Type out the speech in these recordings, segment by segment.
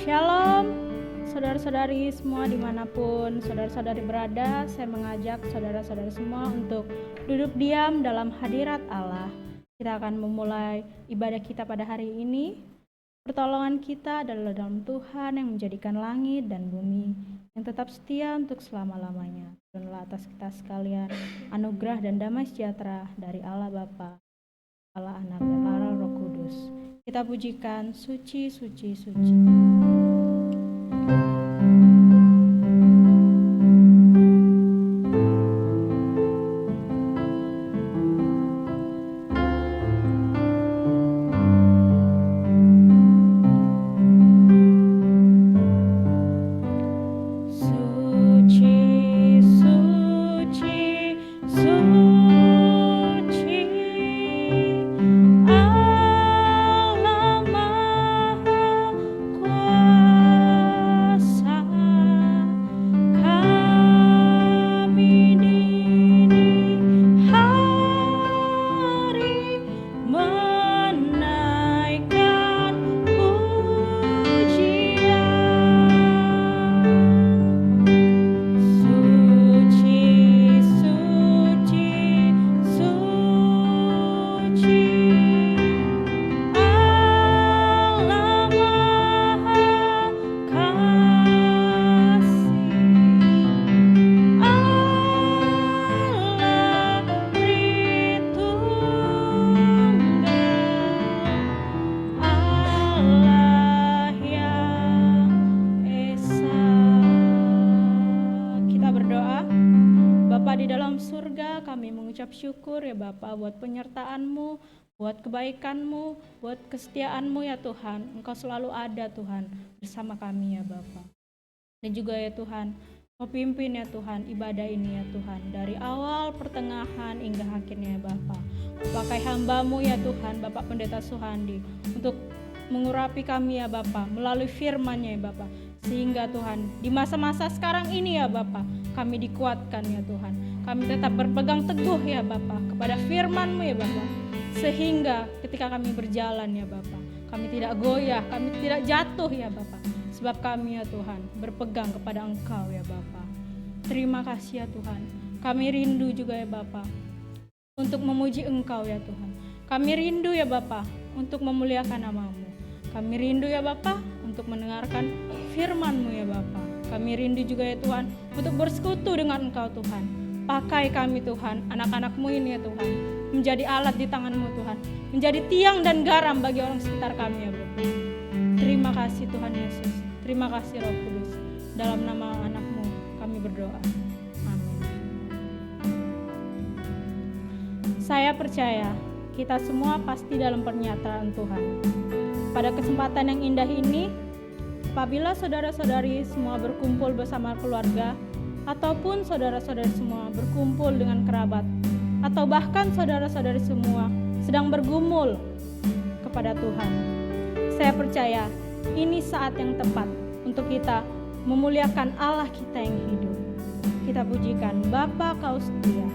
Shalom, saudara-saudari semua dimanapun saudara-saudari berada. Saya mengajak saudara-saudari semua untuk duduk diam dalam hadirat Allah. Kita akan memulai ibadah kita pada hari ini. Pertolongan kita adalah dalam Tuhan yang menjadikan langit dan bumi, yang tetap setia untuk selama-lamanya. Turunlah atas kita sekalian anugerah dan damai sejahtera dari Allah Bapa, Allah Anak dan Allah Roh Kudus. Kita pujikan suci, suci, suci. Syukur ya Bapa buat penyertaan-Mu, buat kebaikan-Mu, buat kesetiaan-Mu ya Tuhan. Engkau selalu ada Tuhan bersama kami ya Bapa. Dan juga ya Tuhan, Kau pimpin ya Tuhan ibadah ini ya Tuhan, dari awal, pertengahan, hingga akhirnya ya Bapa. Pakai hamba-Mu ya Tuhan, Bapak Pendeta Suhandi, untuk mengurapi kami ya Bapa, melalui firman-Nya ya Bapa. Sehingga Tuhan, di masa-masa sekarang ini ya Bapa, kami dikuatkan ya Tuhan. Kami tetap berpegang teguh ya Bapa kepada firman-Mu ya Bapa. Sehingga ketika kami berjalan ya Bapa, kami tidak goyah, kami tidak jatuh ya Bapa. Sebab kami ya Tuhan berpegang kepada Engkau ya Bapa. Terima kasih ya Tuhan. Kami rindu juga ya Bapa untuk memuji Engkau ya Tuhan. Kami rindu ya Bapa untuk memuliakan nama-Mu. Kami rindu ya Bapa untuk mendengarkan firman-Mu ya Bapa. Kami rindu juga ya Tuhan untuk bersekutu dengan Engkau Tuhan. Pakai kami Tuhan, anak-anak-Mu ini ya Tuhan, menjadi alat di tangan-Mu Tuhan, menjadi tiang dan garam bagi orang sekitar kami ya Bapa. Terima kasih Tuhan Yesus, terima kasih Roh Kudus. Dalam nama anak-Mu kami berdoa, amin. Saya percaya kita semua pasti dalam pernyataan Tuhan. Pada kesempatan yang indah ini, apabila saudara-saudari semua berkumpul bersama keluarga, ataupun saudara-saudari semua berkumpul dengan kerabat, atau bahkan saudara-saudari semua sedang bergumul kepada Tuhan. Saya percaya ini saat yang tepat untuk kita memuliakan Allah kita yang hidup. Kita pujikan Bapa Kau setia.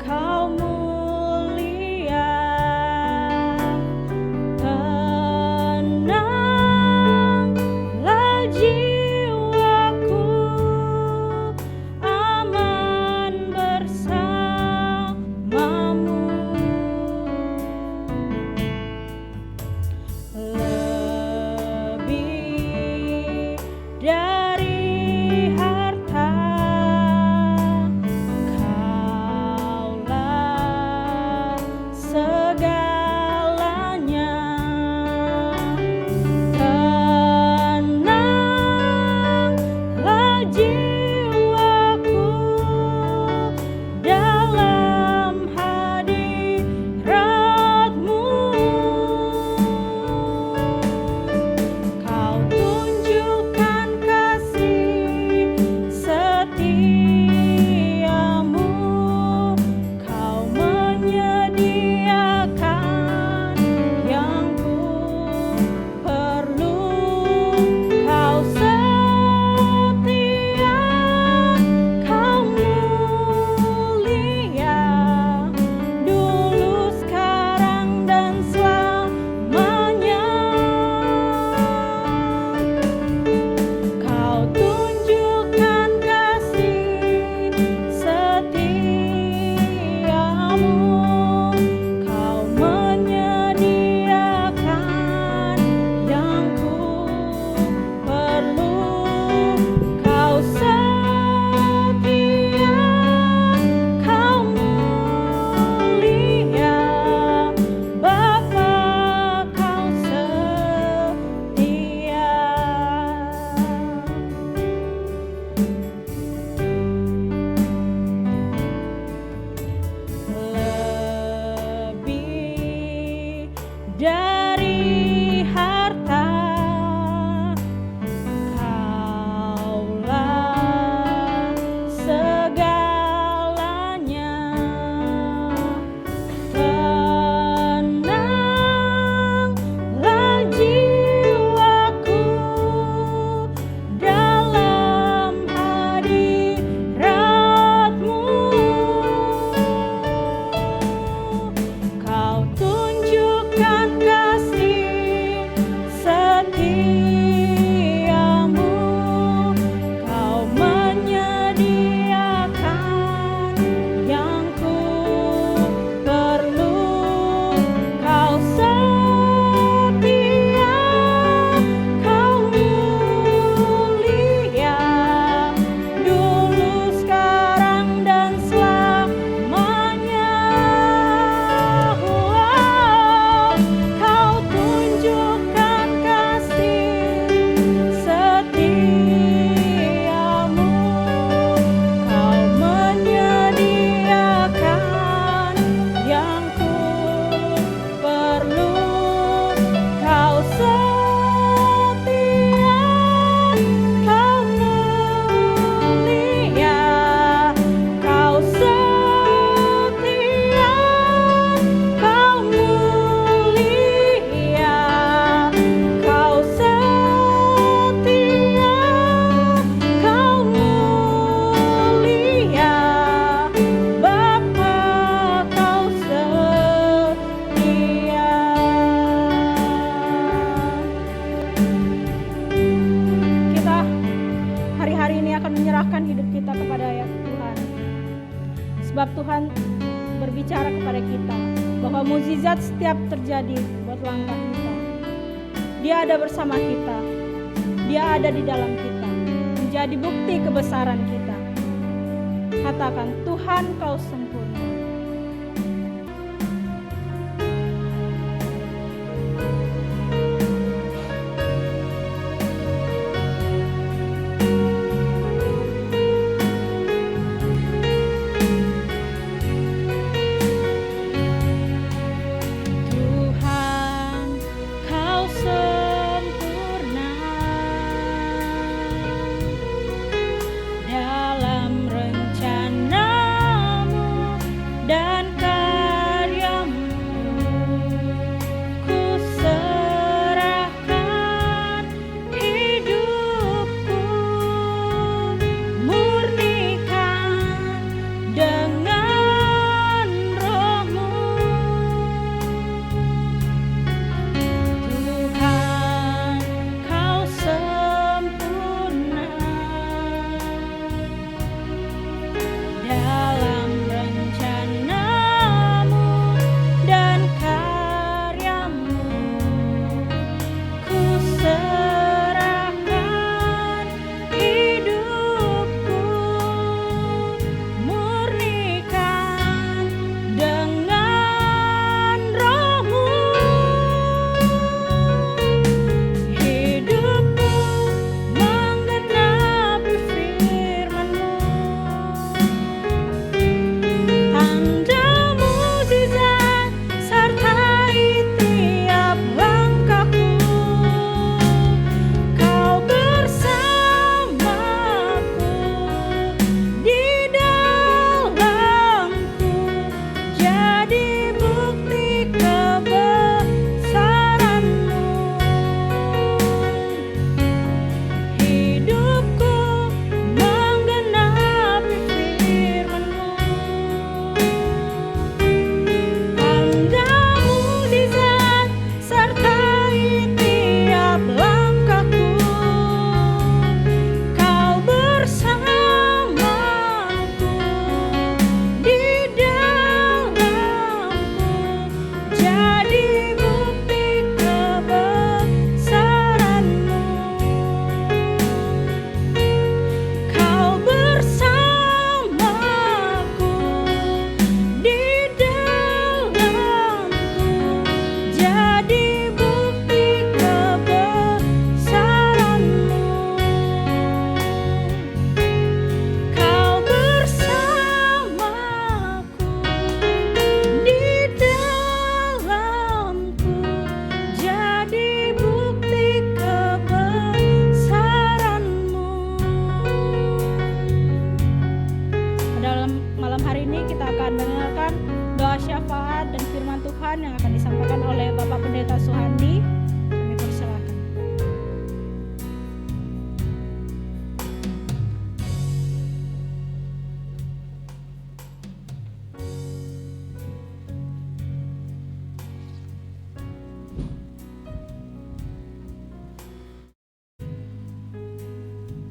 Kau mulia. Sebab Tuhan berbicara kepada kita bahwa mukjizat setiap terjadi buat langkah kita. Dia ada bersama kita. Dia ada di dalam kita. Menjadi bukti kebesaran kita. Katakan, Tuhan kau sempurna.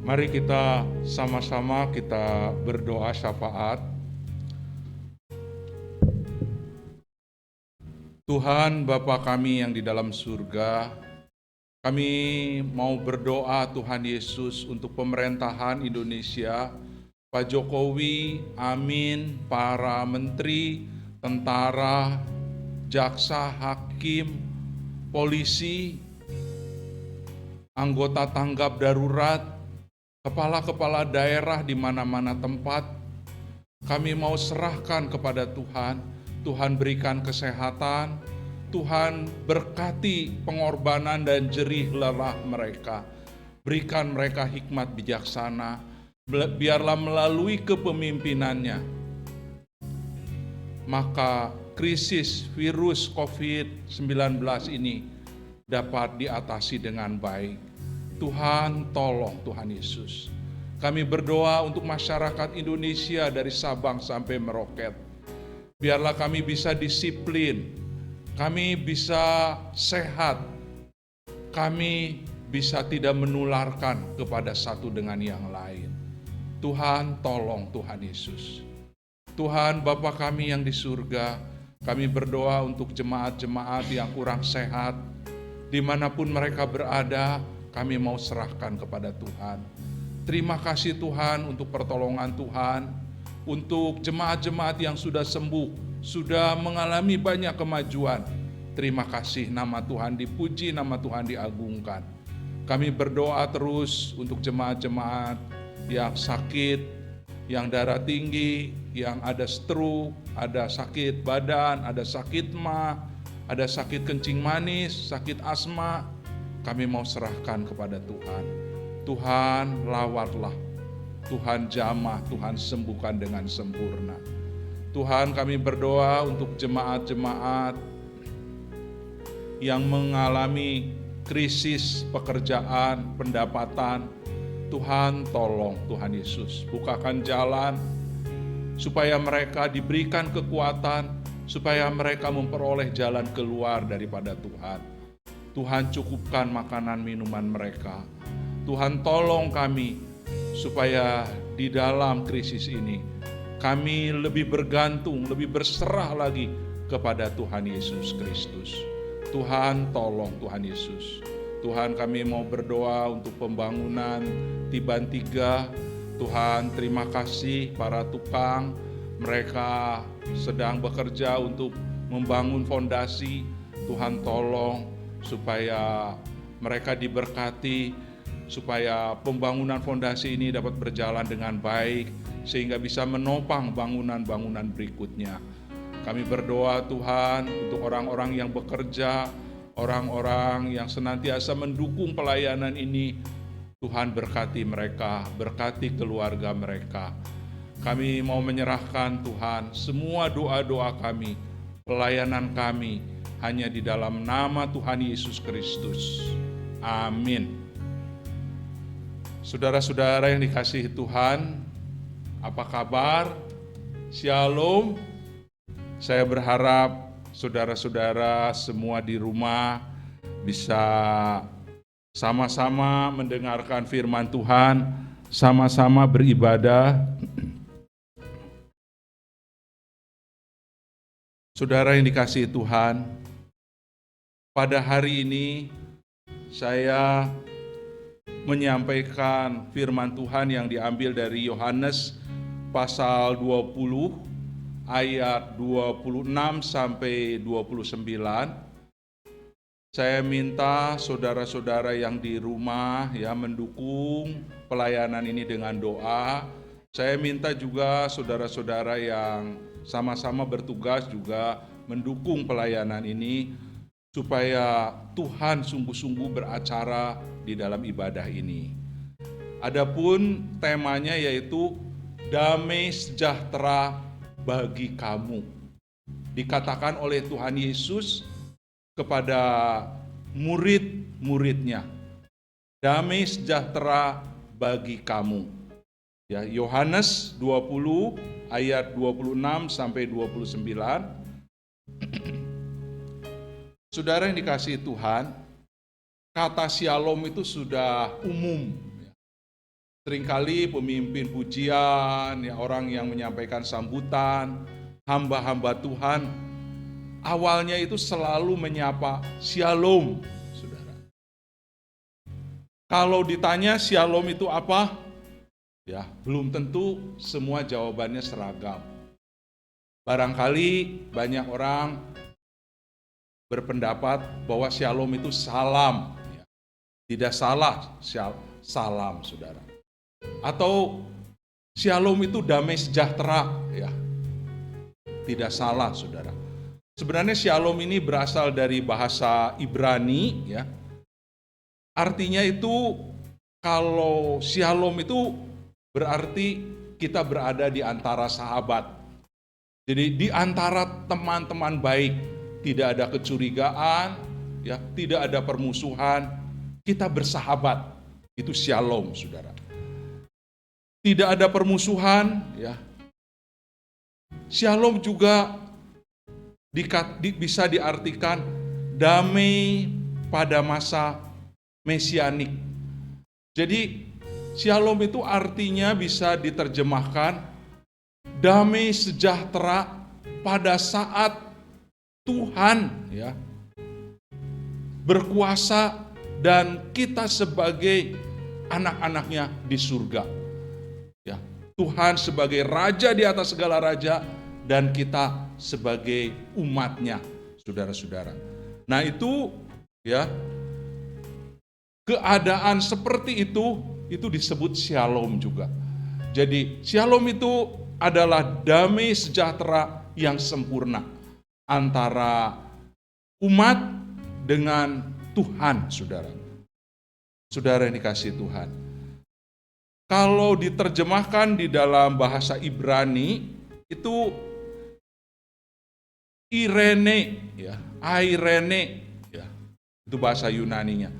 Mari kita sama-sama kita berdoa syafaat. Tuhan Bapa kami yang di dalam surga, kami mau berdoa Tuhan Yesus untuk pemerintahan Indonesia, Pak Jokowi, Amin, para menteri, tentara, jaksa, hakim, polisi, anggota tanggap darurat, kepala-kepala daerah di mana-mana tempat, kami mau serahkan kepada Tuhan. Tuhan berikan kesehatan, Tuhan berkati pengorbanan dan jerih lelah mereka. Berikan mereka hikmat bijaksana, biarlah melalui kepemimpinannya, maka krisis virus COVID-19 ini dapat diatasi dengan baik. Tuhan tolong Tuhan Yesus. Kami berdoa untuk masyarakat Indonesia dari Sabang sampai Merauke. Biarlah kami bisa disiplin, kami bisa sehat, kami bisa tidak menularkan kepada satu dengan yang lain. Tuhan tolong Tuhan Yesus. Tuhan Bapa kami yang di surga, kami berdoa untuk jemaat-jemaat yang kurang sehat, dimanapun mereka berada, kami mau serahkan kepada Tuhan. Terima kasih Tuhan untuk pertolongan Tuhan, untuk jemaat-jemaat yang sudah sembuh, sudah mengalami banyak kemajuan. Terima kasih, nama Tuhan dipuji, nama Tuhan diagungkan. Kami berdoa terus untuk jemaat-jemaat yang sakit, yang darah tinggi, yang ada stroke, ada sakit badan, ada sakit ma, ada sakit kencing manis, sakit asma. Kami mau serahkan kepada Tuhan. Tuhan lawatlah, Tuhan jamah, Tuhan sembuhkan dengan sempurna. Tuhan, kami berdoa untuk jemaat-jemaat yang mengalami krisis pekerjaan, pendapatan. Tuhan tolong, Tuhan Yesus, bukakan jalan supaya mereka diberikan kekuatan, supaya mereka memperoleh jalan keluar daripada Tuhan. Tuhan cukupkan makanan minuman mereka. Tuhan tolong kami supaya di dalam krisis ini kami lebih bergantung, lebih berserah lagi kepada Tuhan Yesus Kristus. Tuhan tolong, Tuhan Yesus. Tuhan, kami mau berdoa untuk pembangunan Tiban 3. Tuhan, terima kasih para tukang, mereka sedang bekerja untuk membangun fondasi. Tuhan tolong supaya mereka diberkati, supaya pembangunan fondasi ini dapat berjalan dengan baik, sehingga bisa menopang bangunan-bangunan berikutnya. Kami berdoa Tuhan untuk orang-orang yang bekerja, orang-orang yang senantiasa mendukung pelayanan ini. Tuhan berkati mereka, berkati keluarga mereka. Kami mau menyerahkan Tuhan semua doa-doa kami, pelayanan kami, hanya di dalam nama Tuhan Yesus Kristus. Amin. Saudara-saudara yang dikasihi Tuhan, apa kabar? Shalom. Saya berharap saudara-saudara semua di rumah bisa sama-sama mendengarkan firman Tuhan, sama-sama beribadah. Saudara yang dikasihi Tuhan, pada hari ini saya menyampaikan firman Tuhan yang diambil dari Yohanes pasal 20 ayat 26 sampai 29. Saya minta saudara-saudara yang di rumah ya mendukung pelayanan ini dengan doa. Saya minta juga saudara-saudara yang sama-sama bertugas juga mendukung pelayanan ini supaya Tuhan sungguh-sungguh beracara di dalam ibadah ini. Adapun temanya yaitu damai sejahtera bagi kamu. Dikatakan oleh Tuhan Yesus kepada murid-muridnya, damai sejahtera bagi kamu. Ya, Yohanes 20 ayat 26 sampai 29. Saudara yang dikasihi Tuhan, kata shalom itu sudah umum. Seringkali pemimpin pujian, ya, orang yang menyampaikan sambutan, hamba-hamba Tuhan, awalnya itu selalu menyapa shalom, saudara. Kalau ditanya shalom itu apa? Ya, belum tentu semua jawabannya seragam. Barangkali banyak orang berpendapat bahwa shalom itu salam. Ya, tidak salah, salam, saudara. Atau shalom itu damai sejahtera, ya. Tidak salah, saudara. Sebenarnya shalom ini berasal dari bahasa Ibrani, ya. Artinya itu kalau shalom itu berarti kita berada di antara sahabat. Jadi di antara teman-teman baik, tidak ada kecurigaan, ya, tidak ada permusuhan, kita bersahabat. Itu shalom, saudara. Tidak ada permusuhan, ya. Shalom juga bisa diartikan damai pada masa mesianik. Jadi shalom itu artinya bisa diterjemahkan damai sejahtera pada saat Tuhan ya berkuasa dan kita sebagai anak-anaknya di surga. Ya, Tuhan sebagai raja di atas segala raja dan kita sebagai umatnya, saudara-saudara. Nah itu ya, keadaan seperti itu disebut shalom juga. Jadi shalom itu adalah damai sejahtera yang sempurna antara umat dengan Tuhan, saudara. Saudara yang dikasihi Tuhan. Kalau diterjemahkan di dalam bahasa Ibrani itu Irene, ya, Irene, ya, itu bahasa Yunaninya.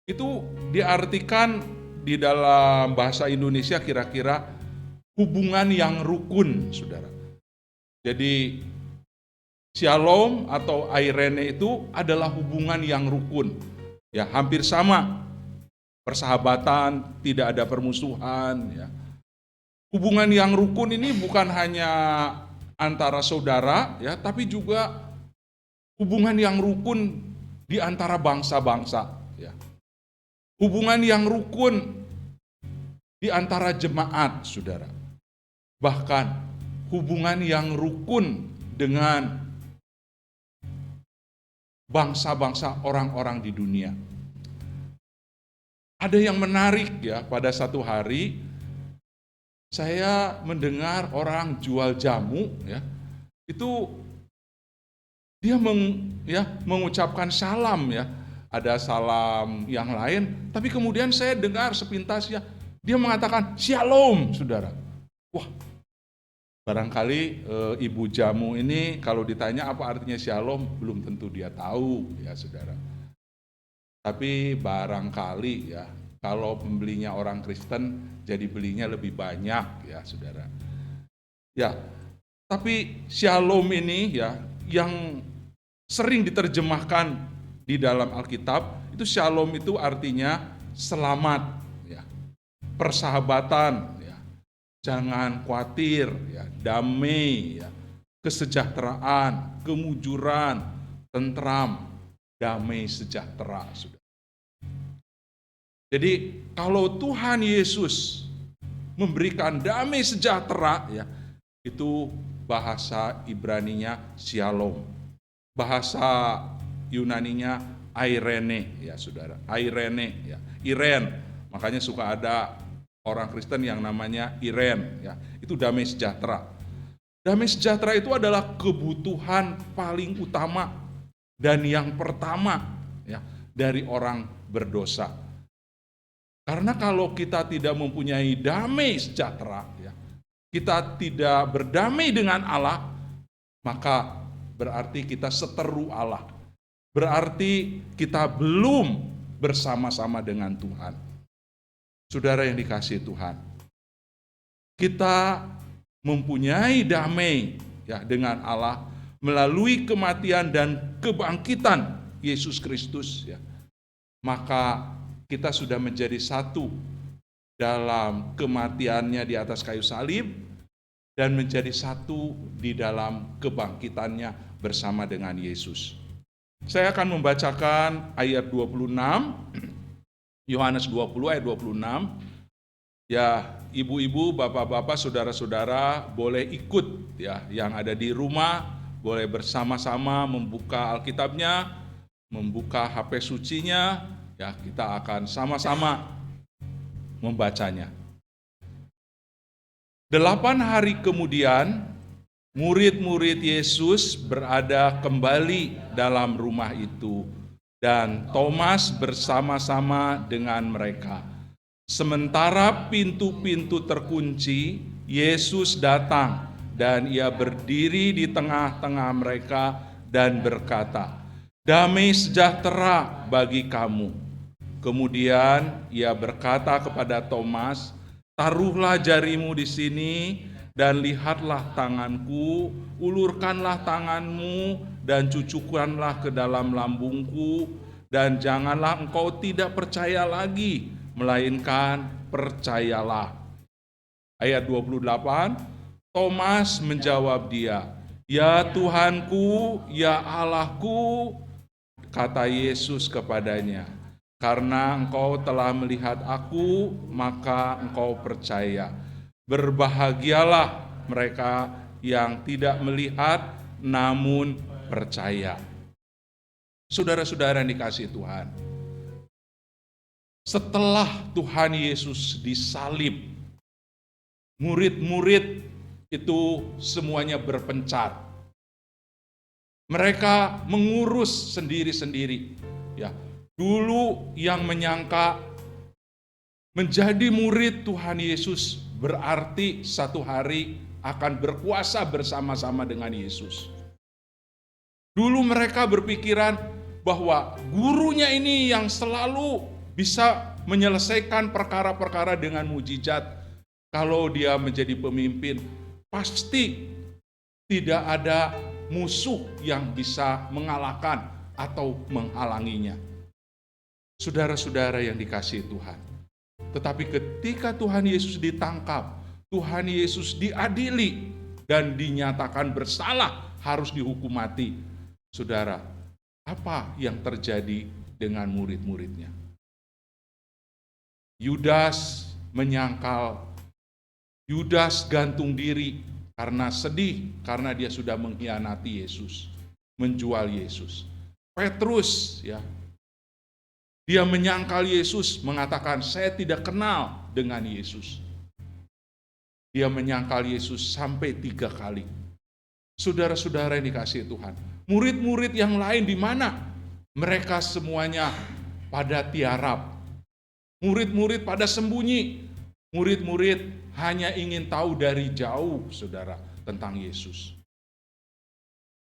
Itu diartikan di dalam bahasa Indonesia kira-kira hubungan yang rukun, saudara. Jadi shalom atau Irene itu adalah hubungan yang rukun, ya, hampir sama, persahabatan, tidak ada permusuhan, ya. Hubungan yang rukun ini bukan hanya antara saudara, ya, tapi juga hubungan yang rukun di antara bangsa-bangsa, ya. Hubungan yang rukun di antara jemaat, saudara. Bahkan hubungan yang rukun dengan bangsa-bangsa orang-orang di dunia. Ada yang menarik ya, pada satu hari saya mendengar orang jual jamu ya. Itu dia mengucapkan salam ya. Ada salam yang lain, tapi kemudian saya dengar sepintas ya, dia mengatakan shalom, saudara. Wah, barangkali ibu jamu ini kalau ditanya apa artinya shalom, belum tentu dia tahu ya, saudara. Tapi barangkali ya, kalau pembelinya orang Kristen, jadi belinya lebih banyak ya, saudara. Ya, tapi shalom ini ya, yang sering diterjemahkan di dalam Alkitab, itu shalom itu artinya selamat, ya, persahabatan, ya, jangan khawatir, ya, damai, ya, kesejahteraan, kemujuran, tentram, damai sejahtera. Jadi kalau Tuhan Yesus memberikan damai sejahtera, ya, itu bahasa Ibraninya shalom, bahasa Yunaninya Irene, ya saudara, Irene, ya, Iren. Makanya suka ada orang Kristen yang namanya Iren, ya, itu damai sejahtera. Damai sejahtera itu adalah kebutuhan paling utama dan yang pertama ya dari orang berdosa. Karena kalau kita tidak mempunyai damai sejahtera, ya, kita tidak berdamai dengan Allah, maka berarti kita seteru Allah. Berarti kita belum bersama-sama dengan Tuhan. Saudara yang dikasihi Tuhan, kita mempunyai damai ya dengan Allah melalui kematian dan kebangkitan Yesus Kristus, ya. Maka kita sudah menjadi satu dalam kematiannya di atas kayu salib dan menjadi satu di dalam kebangkitannya bersama dengan Yesus. Saya akan membacakan ayat 26, Yohanes 20 ayat 26. Ya, ibu-ibu, bapak-bapak, saudara-saudara boleh ikut ya, yang ada di rumah boleh bersama-sama membuka Alkitabnya, membuka HP sucinya, ya, kita akan sama-sama membacanya. 8 hari kemudian, murid-murid Yesus berada kembali dalam rumah itu, dan Thomas bersama-sama dengan mereka. Sementara pintu-pintu terkunci, Yesus datang dan ia berdiri di tengah-tengah mereka dan berkata, "Damai sejahtera bagi kamu." Kemudian ia berkata kepada Thomas, "Taruhlah jarimu di sini dan lihatlah tanganku, ulurkanlah tanganmu dan cucukkanlah ke dalam lambungku, dan janganlah engkau tidak percaya lagi, melainkan percayalah." Ayat 28, Thomas menjawab dia, "Ya Tuhanku, ya Allahku," kata Yesus kepadanya, "karena engkau telah melihat aku, maka engkau percaya. Berbahagialah mereka yang tidak melihat namun percaya." Saudara-saudara yang dikasihi Tuhan, setelah Tuhan Yesus disalib, murid-murid itu semuanya berpencar. Mereka mengurus sendiri-sendiri. Ya, dulu yang menyangka menjadi murid Tuhan Yesus berarti satu hari akan berkuasa bersama-sama dengan Yesus. Dulu mereka berpikiran bahwa gurunya ini yang selalu bisa menyelesaikan perkara-perkara dengan mujizat. Kalau dia menjadi pemimpin, pasti tidak ada musuh yang bisa mengalahkan atau menghalanginya. Saudara-saudara yang dikasihi Tuhan, tetapi ketika Tuhan Yesus ditangkap, Tuhan Yesus diadili dan dinyatakan bersalah, harus dihukum mati. Saudara, apa yang terjadi dengan murid-muridnya? Yudas menyangkal, Yudas gantung diri karena sedih, karena dia sudah mengkhianati Yesus, menjual Yesus. Petrus, ya, dia menyangkal Yesus, mengatakan, "Saya tidak kenal dengan Yesus." Dia menyangkal Yesus sampai 3 kali. Saudara-saudara yang dikasihi Tuhan, murid-murid yang lain di mana? Mereka semuanya pada tiarap. Murid-murid pada sembunyi. Murid-murid hanya ingin tahu dari jauh, saudara, tentang Yesus.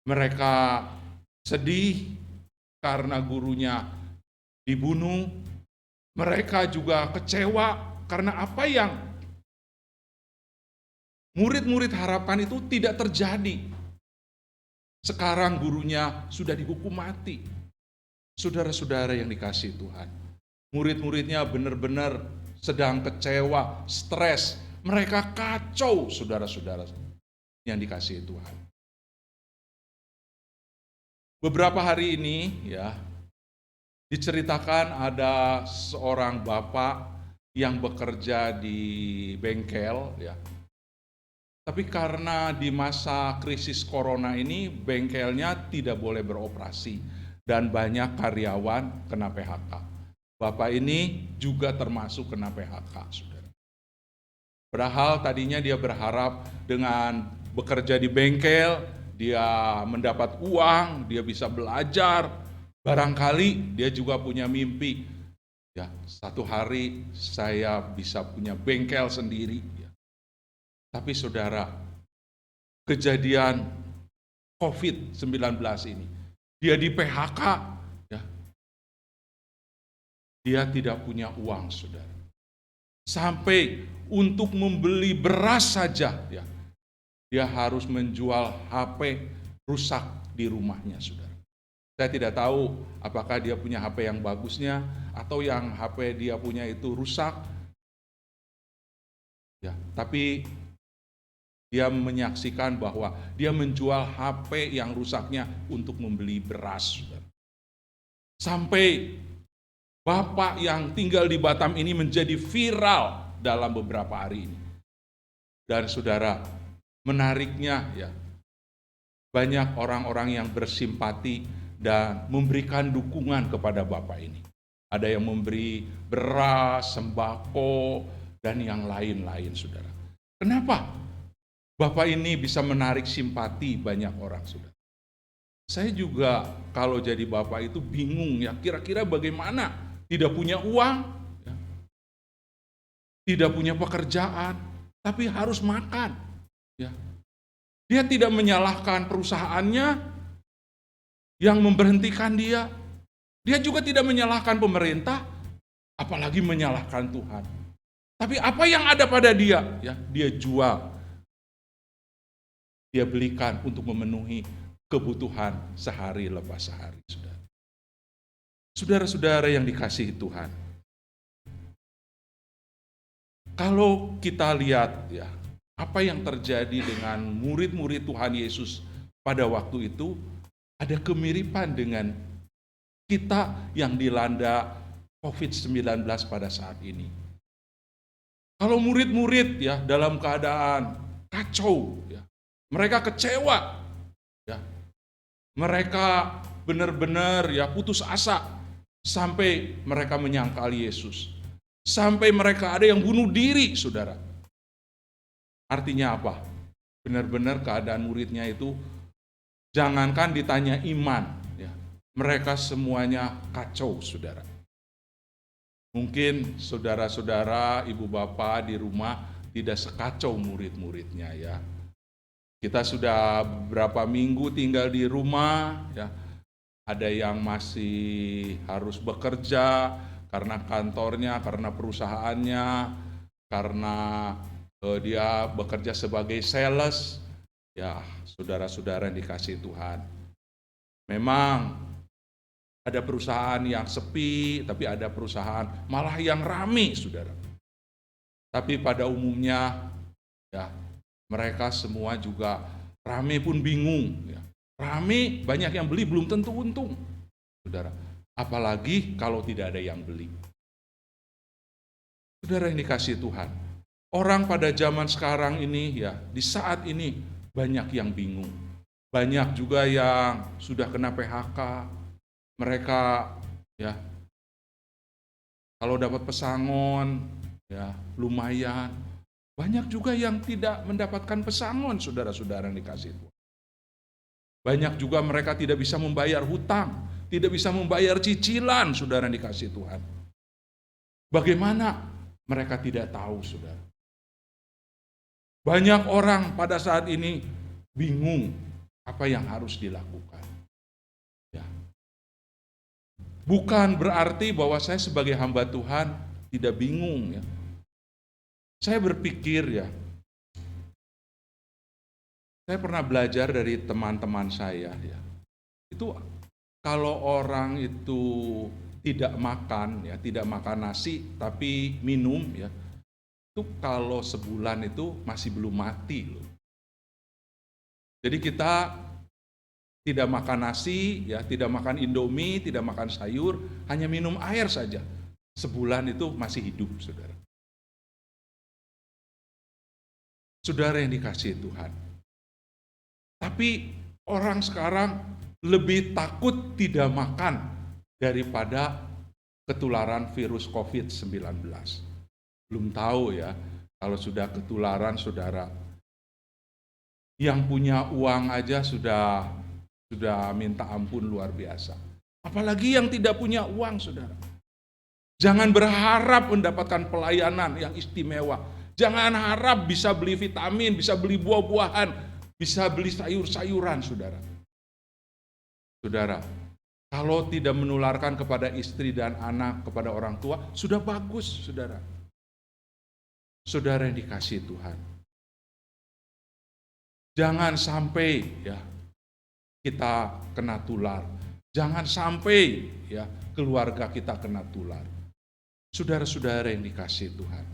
Mereka sedih karena gurunya dibunuh. Mereka juga kecewa karena apa yang murid-murid harapkan itu tidak terjadi. Sekarang gurunya sudah dihukum mati. Saudara-saudara yang dikasihi Tuhan, murid-muridnya benar-benar sedang kecewa, stres. Mereka kacau, saudara-saudara yang dikasihi Tuhan. Beberapa hari ini, ya, diceritakan ada seorang bapak yang bekerja di bengkel, ya. Tapi karena di masa krisis corona ini bengkelnya tidak boleh beroperasi dan banyak karyawan kena PHK. Bapak ini juga termasuk kena PHK, saudara. Padahal tadinya dia berharap dengan bekerja di bengkel, dia mendapat uang, dia bisa belajar, barangkali dia juga punya mimpi. Ya, satu hari saya bisa punya bengkel sendiri. Tapi saudara, kejadian COVID-19 ini, dia di PHK, ya, dia tidak punya uang, saudara. Sampai untuk membeli beras saja, ya, dia harus menjual HP rusak di rumahnya, saudara. Saya tidak tahu apakah dia punya HP yang bagusnya atau yang HP dia punya itu rusak. Ya, tapi dia menyaksikan bahwa dia menjual HP yang rusaknya untuk membeli beras. Sampai bapak yang tinggal di Batam ini menjadi viral dalam beberapa hari ini. Dan saudara, menariknya, ya, banyak orang-orang yang bersimpati dan memberikan dukungan kepada bapak ini. Ada yang memberi beras, sembako, dan yang lain-lain, saudara. Kenapa bapak ini bisa menarik simpati banyak orang, saudara? Saya juga kalau jadi bapak itu bingung, ya, kira-kira bagaimana? Tidak punya uang, ya, tidak punya pekerjaan, tapi harus makan. Ya. Dia tidak menyalahkan perusahaannya yang memberhentikan dia. Dia juga tidak menyalahkan pemerintah, apalagi menyalahkan Tuhan. Tapi apa yang ada pada dia, ya, dia jual. Dia belikan untuk memenuhi kebutuhan sehari lepas sehari, saudara. Saudara-saudara yang dikasihi Tuhan, kalau kita lihat, ya, Apa yang terjadi dengan murid-murid Tuhan Yesus pada waktu itu ada kemiripan dengan kita yang dilanda COVID-19 pada saat ini. Kalau murid-murid ya dalam keadaan kacau, ya, mereka kecewa, ya, mereka benar-benar ya putus asa sampai mereka menyangkal Yesus, sampai mereka ada yang bunuh diri, saudara. Artinya apa? Benar-benar keadaan muridnya itu jangankan ditanya iman, ya, mereka semuanya kacau, saudara. Mungkin saudara-saudara, ibu bapak di rumah tidak sekacau murid-muridnya ya. Kita sudah beberapa minggu tinggal di rumah ya. Ada yang masih harus bekerja karena kantornya, karena perusahaannya, karena dia bekerja sebagai sales. Ya, saudara-saudara yang dikasihi Tuhan. Memang ada perusahaan yang sepi, tapi ada perusahaan malah yang rame, saudara. Tapi pada umumnya, ya, mereka semua juga rame pun bingung. Ya. Rame, banyak yang beli, belum tentu untung, saudara. Apalagi kalau tidak ada yang beli. Saudara yang dikasihi Tuhan, orang pada zaman sekarang ini, ya, di saat ini banyak yang bingung. Banyak juga yang sudah kena PHK. Mereka ya kalau dapat pesangon ya lumayan. Banyak juga yang tidak mendapatkan pesangon, saudara-saudara yang dikasihi Tuhan. Banyak juga mereka tidak bisa membayar hutang, tidak bisa membayar cicilan, saudara yang dikasihi Tuhan. Bagaimana? Mereka tidak tahu, saudara. Banyak orang pada saat ini bingung apa yang harus dilakukan. Bukan berarti bahwa saya sebagai hamba Tuhan tidak bingung ya. Saya berpikir ya, saya pernah belajar dari teman-teman saya ya. Itu kalau orang itu tidak makan ya, tidak makan nasi tapi minum ya, itu kalau sebulan itu masih belum mati loh. Jadi kita tidak makan nasi, ya, tidak makan Indomie, tidak makan sayur, hanya minum air saja. Sebulan itu masih hidup, saudara. Saudara yang dikasihi Tuhan. Tapi orang sekarang lebih takut tidak makan daripada ketularan virus COVID-19. Belum tahu ya, kalau sudah ketularan, saudara. Yang punya uang aja sudah minta ampun luar biasa. Apalagi yang tidak punya uang, saudara. Jangan berharap mendapatkan pelayanan yang istimewa. Jangan harap bisa beli vitamin, bisa beli buah-buahan, bisa beli sayur-sayuran, saudara. Saudara, kalau tidak menularkan kepada istri dan anak, kepada orang tua, sudah bagus, saudara. Saudara yang dikasihi Tuhan. Jangan sampai ya kita kena tular. Jangan sampai ya keluarga kita kena tular. Saudara-saudara yang dikasihi Tuhan.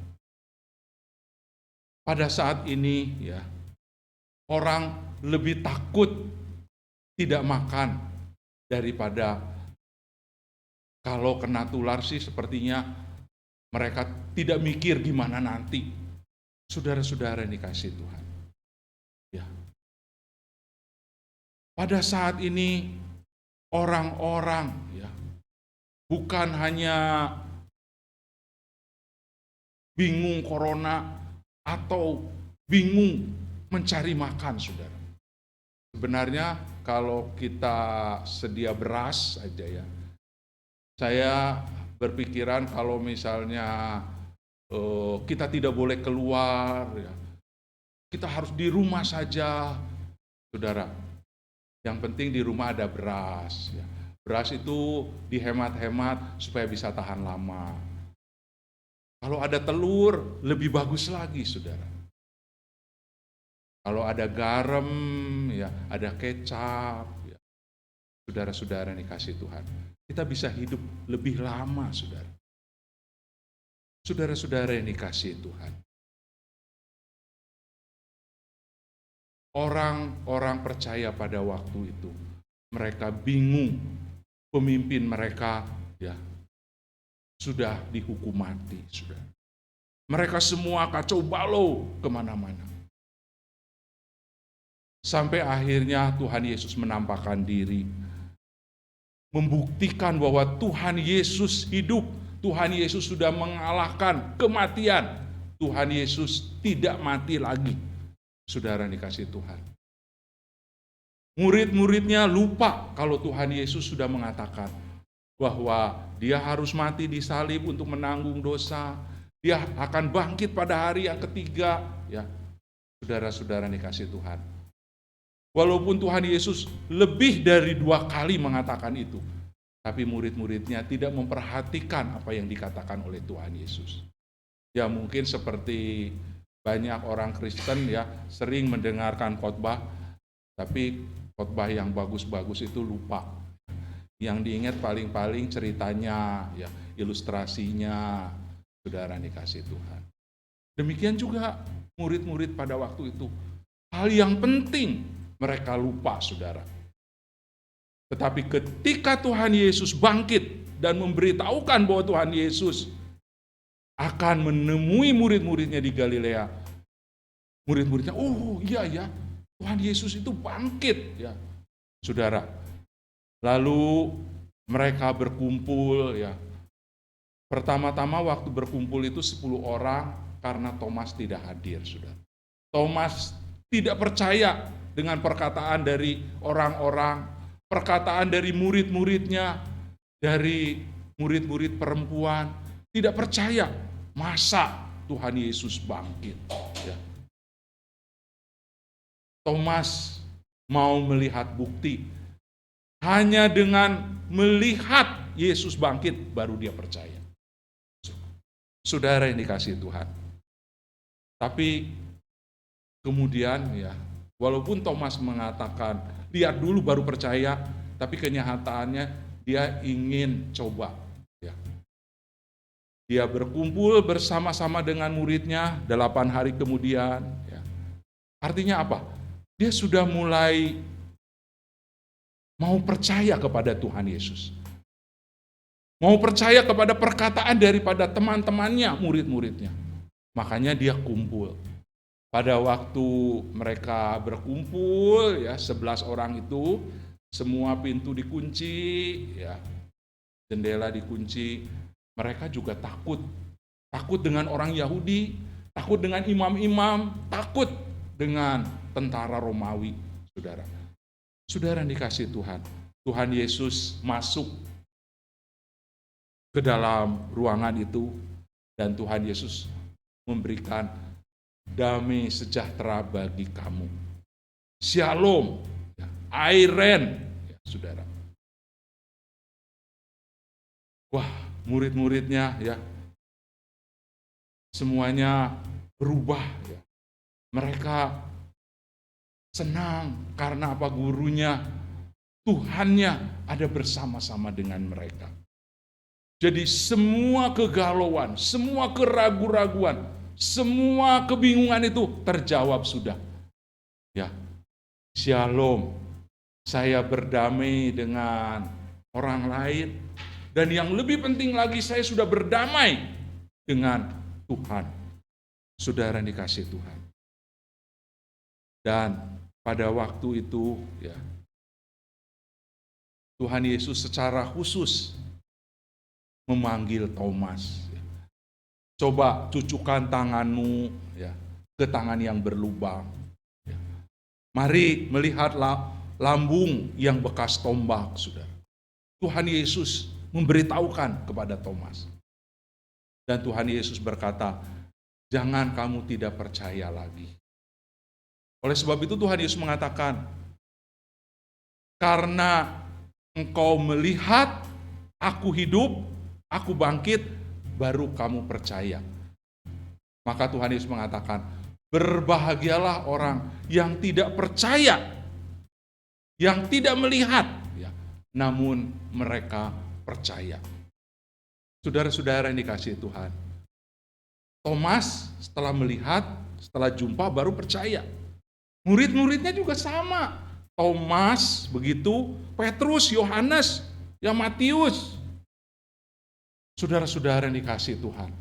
Pada saat ini ya orang lebih takut tidak makan daripada kalau kena tular sih sepertinya mereka tidak mikir gimana nanti. Saudara-saudara yang dikasihi Tuhan. Ya. Pada saat ini orang-orang ya bukan hanya bingung corona atau bingung mencari makan, saudara. Sebenarnya kalau kita sedia beras saja ya, saya berpikiran kalau misalnya kita tidak boleh keluar ya, kita harus di rumah saja, saudara. Yang penting di rumah ada beras. Ya. Beras itu dihemat-hemat supaya bisa tahan lama. Kalau ada telur, lebih bagus lagi, saudara. Kalau ada garam, ya, ada kecap, ya. Saudara-saudara yang dikasihi Tuhan, kita bisa hidup lebih lama, saudara. Saudara-saudara yang dikasihi Tuhan. orang-orang percaya pada waktu itu. Mereka bingung, pemimpin mereka ya sudah dihukum mati, sudah. Mereka semua kacau balau kemana-mana. Sampai akhirnya Tuhan Yesus menampakkan diri, membuktikan bahwa Tuhan Yesus hidup, Tuhan Yesus sudah mengalahkan kematian, Tuhan Yesus tidak mati lagi. Saudara dikasih Tuhan. Murid-muridnya lupa kalau Tuhan Yesus sudah mengatakan bahwa dia harus mati di salib untuk menanggung dosa. Dia akan bangkit pada hari yang ketiga. Ya, saudara-saudara dikasih Tuhan. Walaupun Tuhan Yesus lebih dari 2 kali mengatakan itu, tapi murid-muridnya tidak memperhatikan apa yang dikatakan oleh Tuhan Yesus. Ya mungkin seperti banyak orang Kristen ya sering mendengarkan khotbah, tapi khotbah yang bagus-bagus itu lupa. Yang diingat paling-paling ceritanya, ya ilustrasinya, saudara dikasih Tuhan. Demikian juga murid-murid pada waktu itu. Hal yang penting mereka lupa, saudara. Tetapi ketika Tuhan Yesus bangkit dan memberitahukan bahwa Tuhan Yesus akan menemui murid-muridnya di Galilea, murid-muridnya, oh iya ya, Tuhan Yesus itu bangkit, ya, saudara. Lalu mereka berkumpul, ya. Pertama-tama waktu berkumpul itu 10 orang karena Thomas tidak hadir, saudara. Thomas tidak percaya dengan perkataan dari orang-orang, perkataan dari murid-muridnya, dari murid-murid perempuan, tidak percaya masa Tuhan Yesus bangkit. Ya. Thomas mau melihat bukti. Hanya dengan melihat Yesus bangkit baru dia percaya. Saudara yang dikasihi Tuhan. Tapi kemudian ya, walaupun Thomas mengatakan lihat dulu baru percaya, tapi kenyataannya dia ingin coba. Ya. Dia berkumpul bersama-sama dengan muridnya 8 hari kemudian. Ya. Artinya apa? Dia sudah mulai mau percaya kepada Tuhan Yesus. Mau percaya kepada perkataan daripada teman-temannya, murid-muridnya. Makanya dia kumpul. Pada waktu mereka berkumpul, ya 11 orang itu, semua pintu dikunci, ya jendela dikunci. Mereka juga takut. Takut dengan orang Yahudi, takut dengan imam-imam, takut dengan tentara Romawi, saudara. Saudara yang dikasih Tuhan, Tuhan Yesus masuk ke dalam ruangan itu dan Tuhan Yesus memberikan damai sejahtera bagi kamu. Shalom, Airen, ya, saudara. Wah, murid-muridnya ya, semuanya berubah. Ya. Mereka senang karena apa? Gurunya, Tuhannya ada bersama-sama dengan mereka. Jadi semua kegalauan, semua keraguan-raguan, semua kebingungan itu terjawab sudah. Ya, shalom, saya berdamai dengan orang lain. Dan yang lebih penting lagi, saya sudah berdamai dengan Tuhan. Saudara dikasih Tuhan. Dan pada waktu itu, ya, Tuhan Yesus secara khusus memanggil Thomas. Coba cucukkan tanganmu ya, ke tangan yang berlubang. Ya. Mari melihatlah lambung yang bekas tombak, saudara. Tuhan Yesus memberitahukan kepada Thomas. Dan Tuhan Yesus berkata, jangan kamu tidak percaya lagi. Oleh sebab itu Tuhan Yesus mengatakan, karena engkau melihat aku hidup, aku bangkit, baru kamu percaya. Maka Tuhan Yesus mengatakan, berbahagialah orang yang tidak percaya, yang tidak melihat, ya, namun mereka percaya. Saudara-saudara yang dikasihi Tuhan, Thomas setelah melihat, setelah jumpa baru percaya. Murid-muridnya juga sama. Thomas, begitu, Petrus, Yohanes, ya Matius. Saudara-saudara yang dikasihi Tuhan.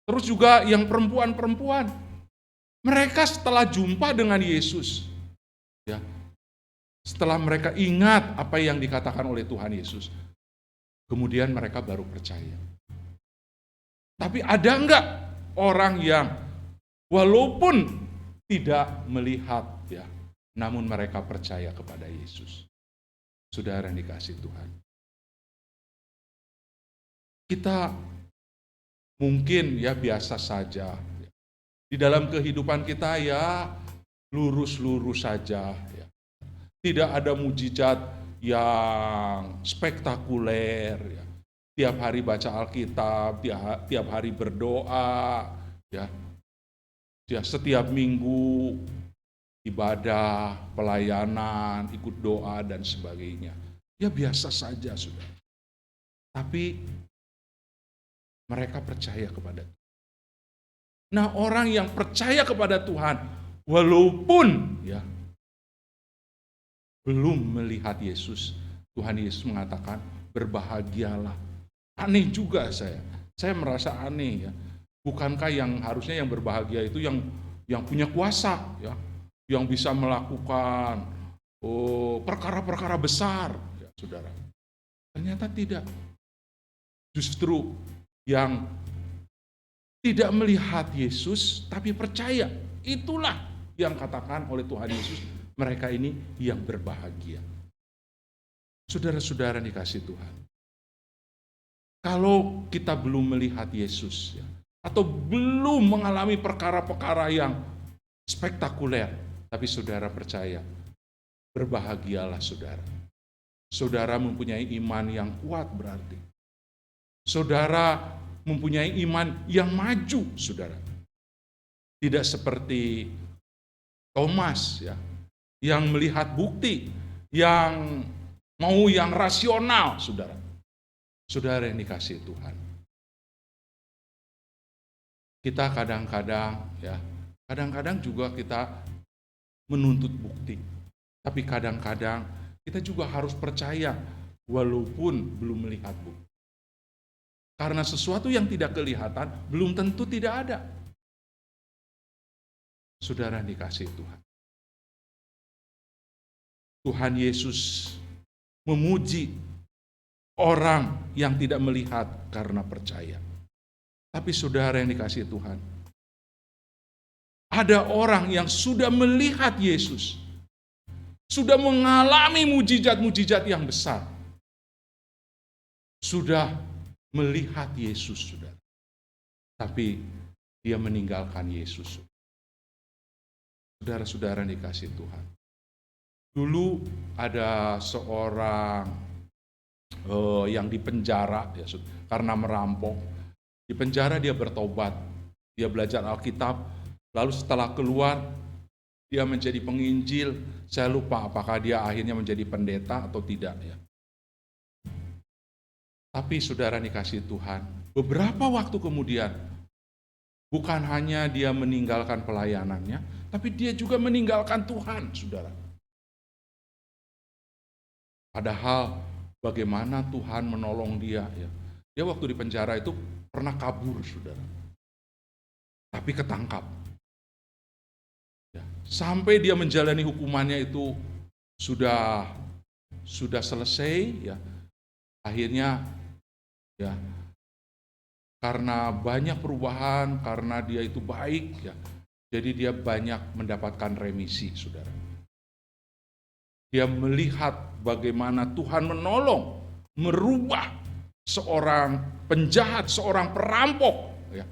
Terus juga yang perempuan-perempuan. Mereka setelah jumpa dengan Yesus, ya, setelah mereka ingat apa yang dikatakan oleh Tuhan Yesus, kemudian mereka baru percaya. Tapi ada enggak orang yang walaupun tidak melihat, ya, namun mereka percaya kepada Yesus? Saudara yang dikasihi Tuhan. Kita mungkin ya biasa saja. Di dalam kehidupan kita ya lurus-lurus saja. Ya. Tidak ada mujizat yang spektakuler. Ya. Tiap hari baca Alkitab, tiap hari berdoa. Ya. Setiap minggu ibadah, pelayanan, ikut doa dan sebagainya. Ya biasa saja sudah. Tapi mereka percaya kepada Tuhan. Nah, orang yang percaya kepada Tuhan, walaupun ya belum melihat Yesus, Tuhan Yesus mengatakan, berbahagialah. Aneh juga saya merasa aneh ya. Bukankah yang harusnya yang berbahagia itu yang punya kuasa, ya, yang bisa melakukan perkara-perkara besar, ya, saudara. Ternyata tidak. Justru yang tidak melihat Yesus tapi percaya, itulah yang katakan oleh Tuhan Yesus, mereka ini yang berbahagia. Saudara-saudara dikasih Tuhan, kalau kita belum melihat Yesus, ya, atau belum mengalami perkara-perkara yang spektakuler, tapi saudara percaya, berbahagialah saudara. Saudara mempunyai iman yang kuat berarti. Saudara mempunyai iman yang maju, saudara. Tidak seperti Thomas, ya, yang melihat bukti, yang mau yang rasional, saudara. Saudara yang dikasihi Tuhan. Kita kadang-kadang juga kita menuntut bukti. Tapi kadang-kadang kita juga harus percaya walaupun belum melihat bukti. Karena sesuatu yang tidak kelihatan belum tentu tidak ada. Saudara dikasihi Tuhan. Tuhan Yesus memuji orang yang tidak melihat karena percaya. Tapi saudara yang dikasihi Tuhan, ada orang yang sudah melihat Yesus, sudah mengalami mujizat-mujizat yang besar, sudah melihat Yesus, saudara. Tapi dia meninggalkan Yesus. Saudara-saudara dikasihi Tuhan. Dulu ada seorang yang dipenjara ya, karena merampok. Di penjara dia bertobat, dia belajar Alkitab, lalu setelah keluar dia menjadi penginjil. Saya lupa apakah dia akhirnya menjadi pendeta atau tidak ya. Tapi saudara dikasihi Tuhan, beberapa waktu kemudian, bukan hanya dia meninggalkan pelayanannya, tapi dia juga meninggalkan Tuhan, saudara. Padahal bagaimana Tuhan menolong dia, ya. Dia waktu di penjara itu pernah kabur, saudara. Tapi ketangkap. Ya. Sampai dia menjalani hukumannya itu sudah selesai, ya. Akhirnya ya, karena banyak perubahan, karena dia itu baik, ya, jadi dia banyak mendapatkan remisi, saudara. Dia melihat bagaimana Tuhan menolong, merubah seorang penjahat, seorang perampok, ya,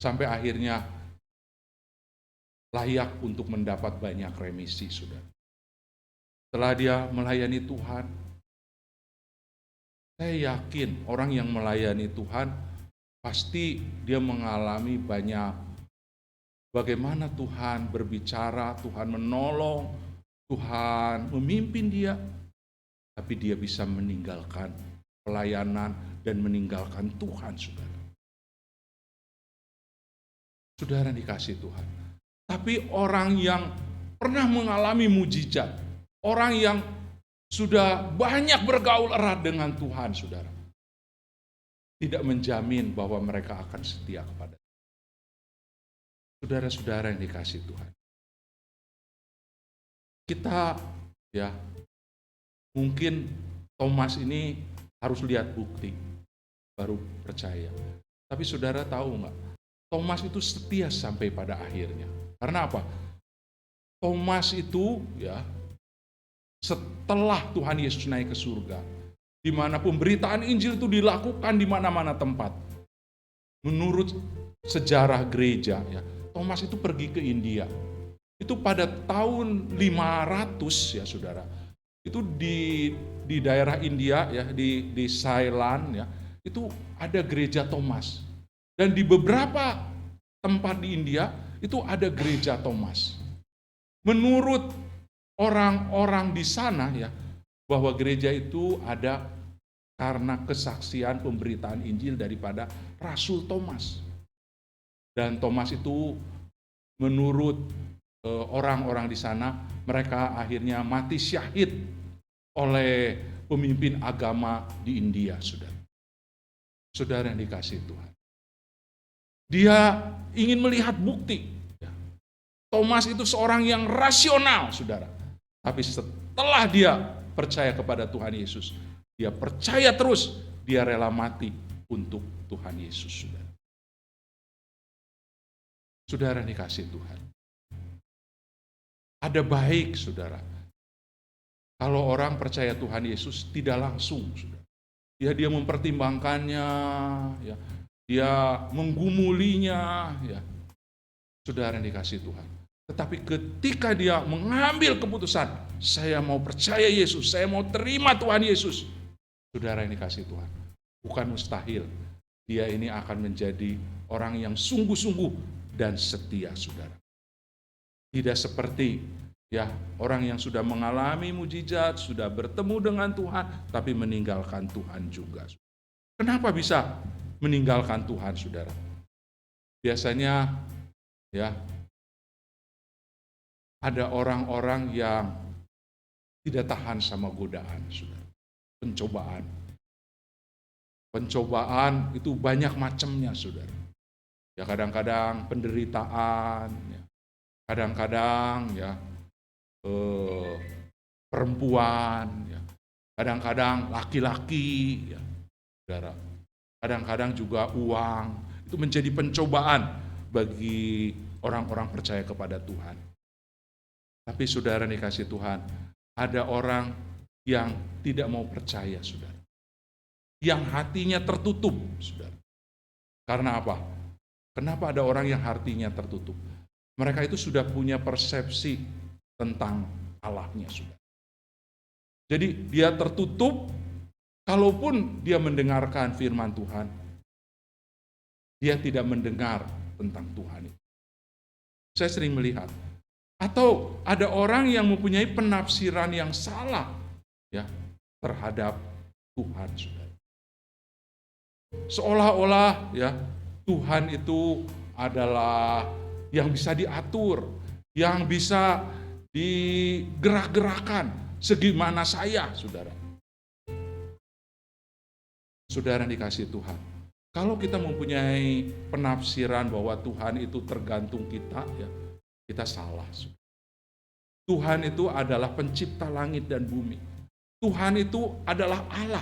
sampai akhirnya layak untuk mendapat banyak remisi, saudara. Setelah dia melayani Tuhan, saya yakin orang yang melayani Tuhan pasti dia mengalami banyak bagaimana Tuhan berbicara, Tuhan menolong, Tuhan memimpin dia, tapi dia bisa meninggalkan pelayanan dan meninggalkan Tuhan, saudara. Saudara dikasihi Tuhan. Tapi orang yang pernah mengalami mujizat, orang yang sudah banyak bergaul erat dengan Tuhan, saudara, tidak menjamin bahwa mereka akan setia kepada saudara-saudara yang dikasihi Tuhan. Kita ya mungkin Thomas ini harus lihat bukti baru percaya. Tapi saudara tahu nggak? Thomas itu setia sampai pada akhirnya. Karena apa? Thomas itu ya setelah Tuhan Yesus naik ke surga, di mana pemberitaan Injil itu dilakukan di mana-mana tempat. Menurut sejarah gereja ya, Thomas itu pergi ke India. Itu pada tahun 500 ya saudara. Itu di daerah India ya, di Ceylon ya, itu ada gereja Thomas. Dan di beberapa tempat di India itu ada gereja Thomas. Menurut orang-orang di sana ya, bahwa gereja itu ada karena kesaksian pemberitaan Injil daripada Rasul Thomas. Dan Thomas itu menurut orang-orang di sana, mereka akhirnya mati syahid oleh pemimpin agama di India, saudara. Saudara yang dikasihi Tuhan. Dia ingin melihat bukti. Thomas itu seorang yang rasional, saudara. Tapi setelah dia percaya kepada Tuhan Yesus, dia percaya terus, dia rela mati untuk Tuhan Yesus, saudara. Saudara yang dikasihi Tuhan. Ada baik, saudara, kalau orang percaya Tuhan Yesus tidak langsung, saudara. Ya, dia mempertimbangkannya, ya, dia menggumulinya, ya, saudara yang dikasihi Tuhan. Tetapi ketika dia mengambil keputusan, saya mau percaya Yesus, saya mau terima Tuhan Yesus, saudara yang dikasihi Tuhan, bukan mustahil dia ini akan menjadi orang yang sungguh-sungguh dan setia, saudara. Tidak seperti ya orang yang sudah mengalami mujizat, sudah bertemu dengan Tuhan, tapi meninggalkan Tuhan juga. Kenapa bisa meninggalkan Tuhan, saudara? Biasanya ya ada orang-orang yang tidak tahan sama godaan, saudara. Pencobaan. Pencobaan itu banyak macamnya, saudara. Ya kadang-kadang penderitaan, ya. Kadang-kadang ya perempuan, ya. Kadang-kadang laki-laki, ya, saudara. Kadang-kadang juga uang. Itu menjadi pencobaan bagi orang-orang percaya kepada Tuhan. Tapi saudara dikasih Tuhan, ada orang yang tidak mau percaya, saudara. Yang hatinya tertutup, saudara. Karena apa? Kenapa ada orang yang hatinya tertutup? Mereka itu sudah punya persepsi tentang Allahnya, saudara. Jadi dia tertutup, kalaupun dia mendengarkan firman Tuhan, dia tidak mendengar tentang Tuhan itu. Saya sering melihat. Atau ada orang yang mempunyai penafsiran yang salah ya terhadap Tuhan, saudara. Seolah-olah ya Tuhan itu adalah yang bisa diatur, yang bisa digerak-gerakan segimana saya, saudara. Saudara dikasih Tuhan. Kalau kita mempunyai penafsiran bahwa Tuhan itu tergantung kita, ya kita salah. Tuhan itu adalah pencipta langit dan bumi. Tuhan itu adalah Allah.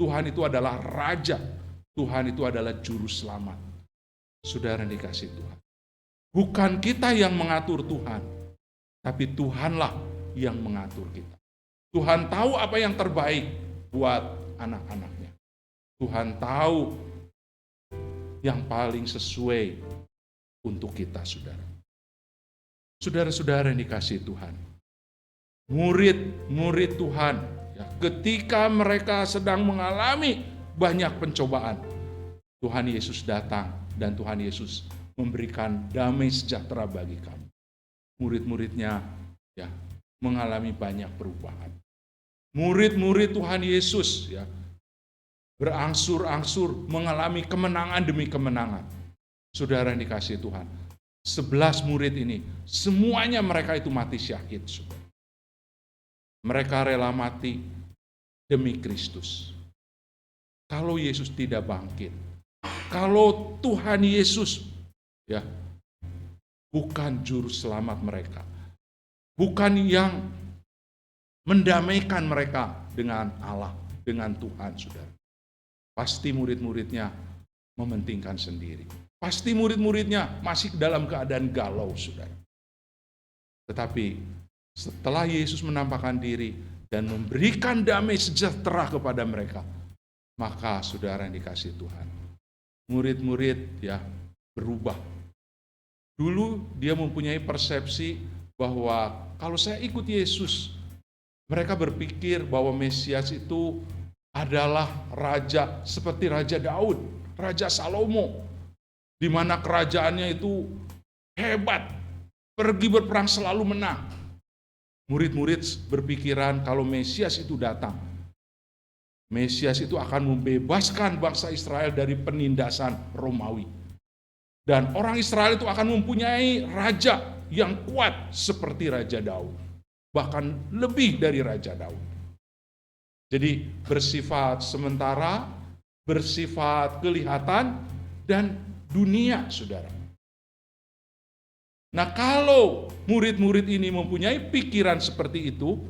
Tuhan itu adalah Raja. Tuhan itu adalah Juru Selamat. Saudara dikasih Tuhan. Bukan kita yang mengatur Tuhan, tapi Tuhanlah yang mengatur kita. Tuhan tahu apa yang terbaik buat anak-anaknya. Tuhan tahu yang paling sesuai untuk kita, saudara. Saudara-saudara yang dikasihi Tuhan, murid-murid Tuhan, ya, ketika mereka sedang mengalami banyak pencobaan, Tuhan Yesus datang dan Tuhan Yesus memberikan damai sejahtera bagi kamu. Murid-muridnya ya mengalami banyak perubahan. Murid-murid Tuhan Yesus ya berangsur-angsur mengalami kemenangan demi kemenangan. Saudara yang dikasihi Tuhan, 11 murid ini, semuanya mereka itu mati syahid. Mereka rela mati demi Kristus. Kalau Yesus tidak bangkit, kalau Tuhan Yesus ya bukan juru selamat mereka, bukan yang mendamaikan mereka dengan Allah, dengan Tuhan, saudara, pasti murid-muridnya mementingkan sendiri. Pasti murid-muridnya masih dalam keadaan galau, saudara. Tetapi setelah Yesus menampakkan diri dan memberikan damai sejahtera kepada mereka, maka saudara yang dikasihi Tuhan, murid-murid ya berubah. Dulu dia mempunyai persepsi bahwa kalau saya ikut Yesus, mereka berpikir bahwa Mesias itu adalah raja seperti Raja Daud, Raja Salomo, di mana kerajaannya itu hebat, pergi berperang selalu menang. Murid-murid berpikiran kalau Mesias itu datang, Mesias itu akan membebaskan bangsa Israel dari penindasan Romawi. Dan orang Israel itu akan mempunyai raja yang kuat seperti Raja Daud, bahkan lebih dari Raja Daud. Jadi bersifat sementara, bersifat kelihatan, dan dunia, saudara. Nah, kalau murid-murid ini mempunyai pikiran seperti itu,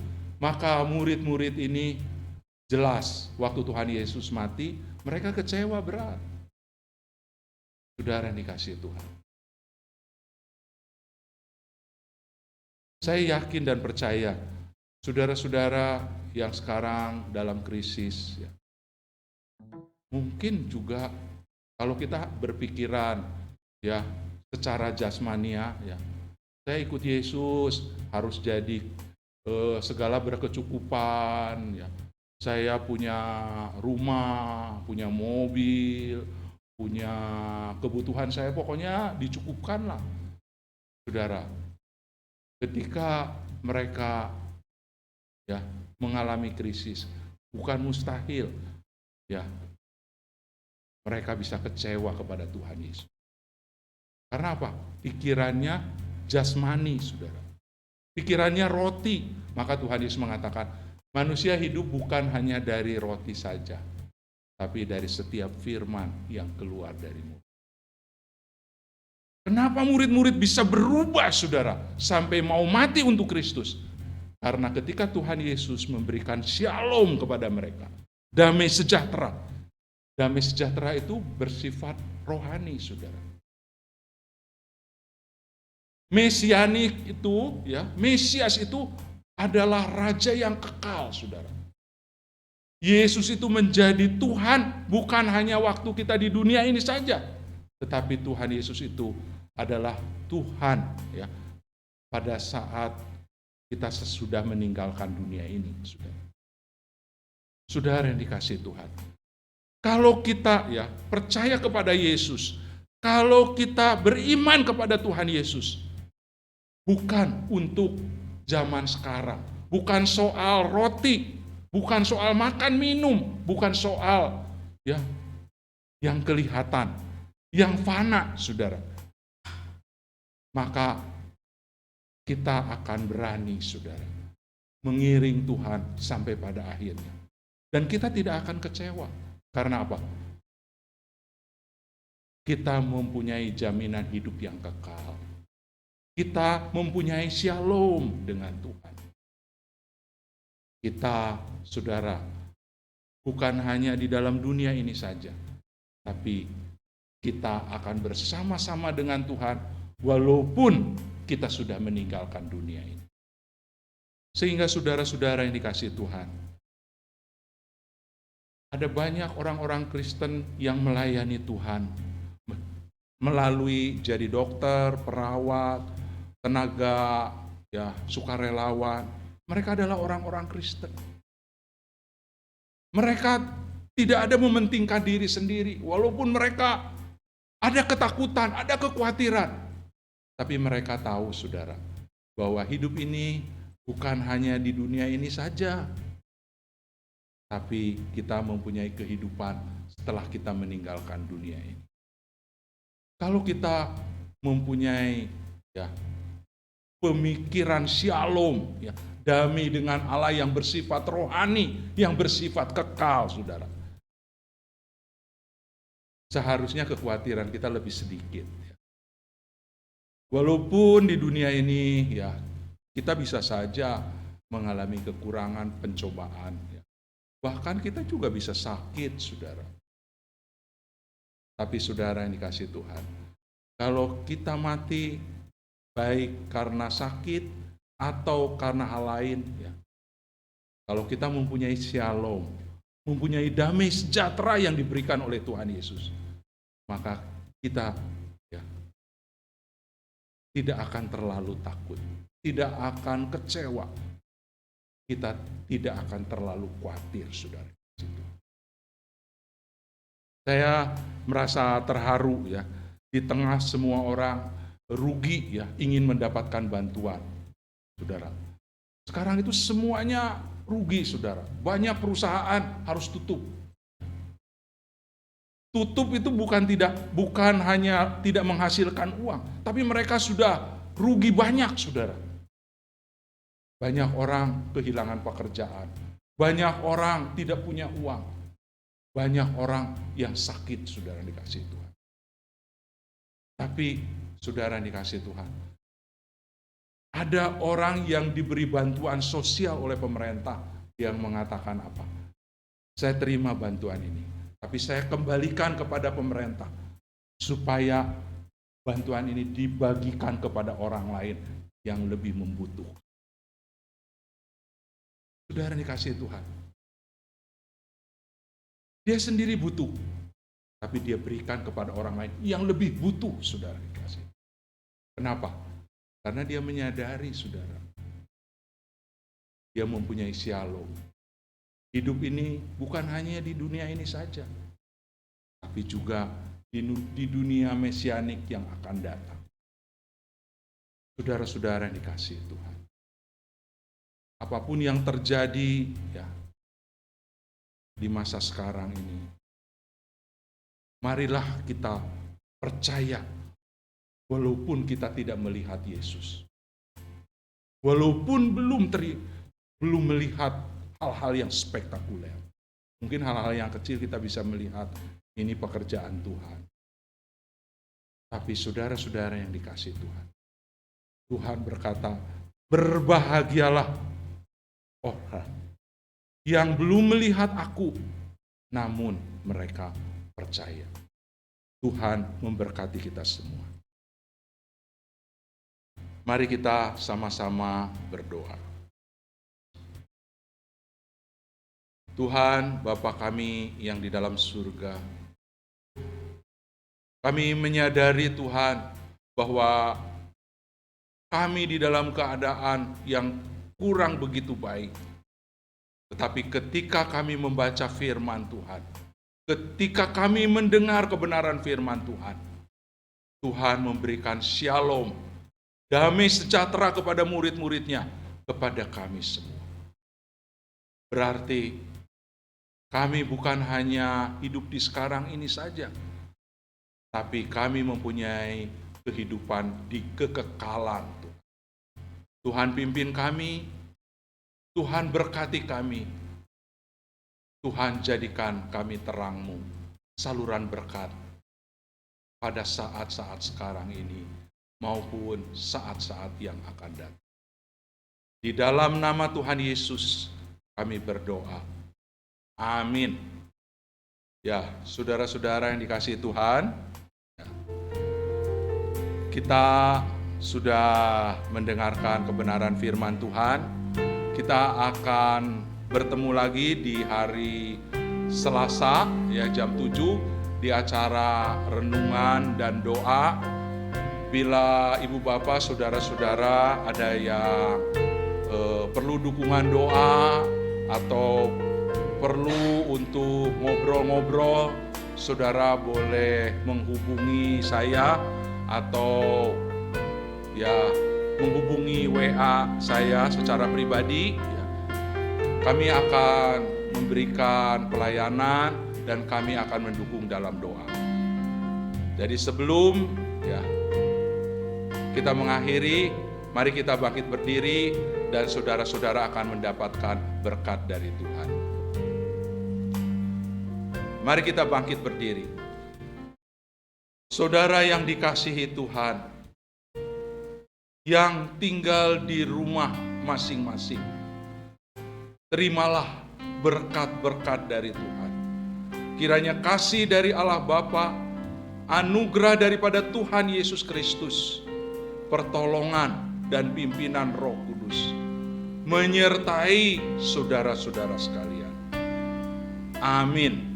maka murid-murid ini jelas waktu Tuhan Yesus mati, mereka kecewa berat. Saudara yang dikasihi Tuhan, saya yakin dan percaya saudara-saudara yang sekarang dalam krisis, ya, mungkin juga kalau kita berpikiran ya secara jasmania, ya, saya ikut Yesus harus jadi segala berkecukupan, ya, saya punya rumah, punya mobil, punya kebutuhan saya, pokoknya dicukupkan lah. Saudara, ketika mereka ya mengalami krisis, bukan mustahil ya mereka bisa kecewa kepada Tuhan Yesus. Karena apa? Pikirannya jasmani, saudara. Pikirannya roti. Maka Tuhan Yesus mengatakan, manusia hidup bukan hanya dari roti saja, tapi dari setiap firman yang keluar dari mulut. Kenapa murid-murid bisa berubah, saudara, sampai mau mati untuk Kristus? Karena ketika Tuhan Yesus memberikan shalom kepada mereka, damai sejahtera. Damai sejahtera itu bersifat rohani, saudara. Mesianik itu, ya, Mesias itu adalah raja yang kekal, saudara. Yesus itu menjadi Tuhan bukan hanya waktu kita di dunia ini saja, tetapi Tuhan Yesus itu adalah Tuhan ya pada saat kita sesudah meninggalkan dunia ini, saudara. Saudara yang dikasihi Tuhan, kalau kita ya percaya kepada Yesus, kalau kita beriman kepada Tuhan Yesus, bukan untuk zaman sekarang, bukan soal roti, bukan soal makan minum, bukan soal ya yang kelihatan, yang fana, saudara. Maka kita akan berani, saudara, mengiring Tuhan sampai pada akhirnya. Dan kita tidak akan kecewa. Karena apa? Kita mempunyai jaminan hidup yang kekal. Kita mempunyai shalom dengan Tuhan. Kita, saudara, bukan hanya di dalam dunia ini saja, tapi kita akan bersama-sama dengan Tuhan walaupun kita sudah meninggalkan dunia ini. Sehingga saudara-saudara yang dikasihi Tuhan, ada banyak orang-orang Kristen yang melayani Tuhan melalui jadi dokter, perawat, tenaga, ya, sukarelawan. Mereka adalah orang-orang Kristen. Mereka tidak ada mementingkan diri sendiri, walaupun mereka ada ketakutan, ada kekhawatiran. Tapi mereka tahu, saudara, bahwa hidup ini bukan hanya di dunia ini saja, tapi kita mempunyai kehidupan setelah kita meninggalkan dunia ini. Kalau kita mempunyai ya pemikiran shalom, ya, damai dengan Allah yang bersifat rohani, yang bersifat kekal, saudara. Seharusnya kekhawatiran kita lebih sedikit. Ya. Walaupun di dunia ini ya kita bisa saja mengalami kekurangan, pencobaan. Ya. Bahkan kita juga bisa sakit, saudara. Tapi saudara yang dikasih Tuhan, kalau kita mati baik karena sakit atau karena hal lain, ya, kalau kita mempunyai shalom, mempunyai damai sejahtera yang diberikan oleh Tuhan Yesus, maka kita ya, tidak akan terlalu takut, tidak akan kecewa, kita tidak akan terlalu khawatir, saudara. Saya merasa terharu ya, di tengah semua orang rugi ya, ingin mendapatkan bantuan, saudara. Sekarang itu semuanya rugi, saudara. Banyak perusahaan harus tutup. Tutup itu bukan hanya tidak menghasilkan uang, tapi mereka sudah rugi banyak, saudara. Banyak orang kehilangan pekerjaan, banyak orang tidak punya uang, banyak orang yang sakit, saudara dikasih Tuhan. Tapi saudara dikasih Tuhan, ada orang yang diberi bantuan sosial oleh pemerintah yang mengatakan apa? Saya terima bantuan ini, tapi saya kembalikan kepada pemerintah supaya bantuan ini dibagikan kepada orang lain yang lebih membutuhkan. Saudara dikasih Tuhan, dia sendiri butuh, tapi dia berikan kepada orang lain yang lebih butuh, saudara dikasih. Kenapa? Karena dia menyadari, saudara, dia mempunyai shalom. Hidup ini bukan hanya di dunia ini saja, tapi juga di dunia mesianik yang akan datang. Saudara-saudara yang dikasih Tuhan, apapun yang terjadi ya di masa sekarang ini, marilah kita percaya walaupun kita tidak melihat Yesus, walaupun belum melihat hal-hal yang spektakuler. Mungkin hal-hal yang kecil kita bisa melihat ini pekerjaan Tuhan. Tapi saudara-saudara yang dikasih Tuhan, Tuhan berkata, berbahagialah orang yang belum melihat aku, namun mereka percaya. Tuhan memberkati kita semua. Mari kita sama-sama berdoa. Tuhan, Bapa kami yang di dalam surga, kami menyadari Tuhan bahwa kami di dalam keadaan yang kurang begitu baik. Tetapi ketika kami membaca firman Tuhan, ketika kami mendengar kebenaran firman Tuhan, Tuhan memberikan shalom, damai sejahtera kepada murid-muridnya, kepada kami semua. Berarti kami bukan hanya hidup di sekarang ini saja, tapi kami mempunyai kehidupan di kekekalan. Tuhan pimpin kami, Tuhan berkati kami, Tuhan jadikan kami terang-Mu, saluran berkat pada saat-saat sekarang ini maupun saat-saat yang akan datang. Di dalam nama Tuhan Yesus kami berdoa. Amin. Ya, saudara-saudara yang dikasihi Tuhan, kita sudah mendengarkan kebenaran firman Tuhan. Kita akan bertemu lagi di hari Selasa ya jam 7 di acara renungan dan doa. Bila ibu bapak, saudara-saudara ada yang perlu dukungan doa atau perlu untuk ngobrol-ngobrol, saudara boleh menghubungi saya atau ya menghubungi WA saya secara pribadi. Ya. Kami akan memberikan pelayanan dan kami akan mendukung dalam doa. Jadi sebelum ya Kita mengakhiri, mari kita bangkit berdiri dan saudara-saudara akan mendapatkan berkat dari Tuhan. Mari kita bangkit berdiri. Saudara yang dikasihi Tuhan, yang tinggal di rumah masing-masing, terimalah berkat-berkat dari Tuhan. Kiranya kasih dari Allah Bapa, anugerah daripada Tuhan Yesus Kristus, pertolongan dan pimpinan Roh Kudus menyertai saudara-saudara sekalian. Amin.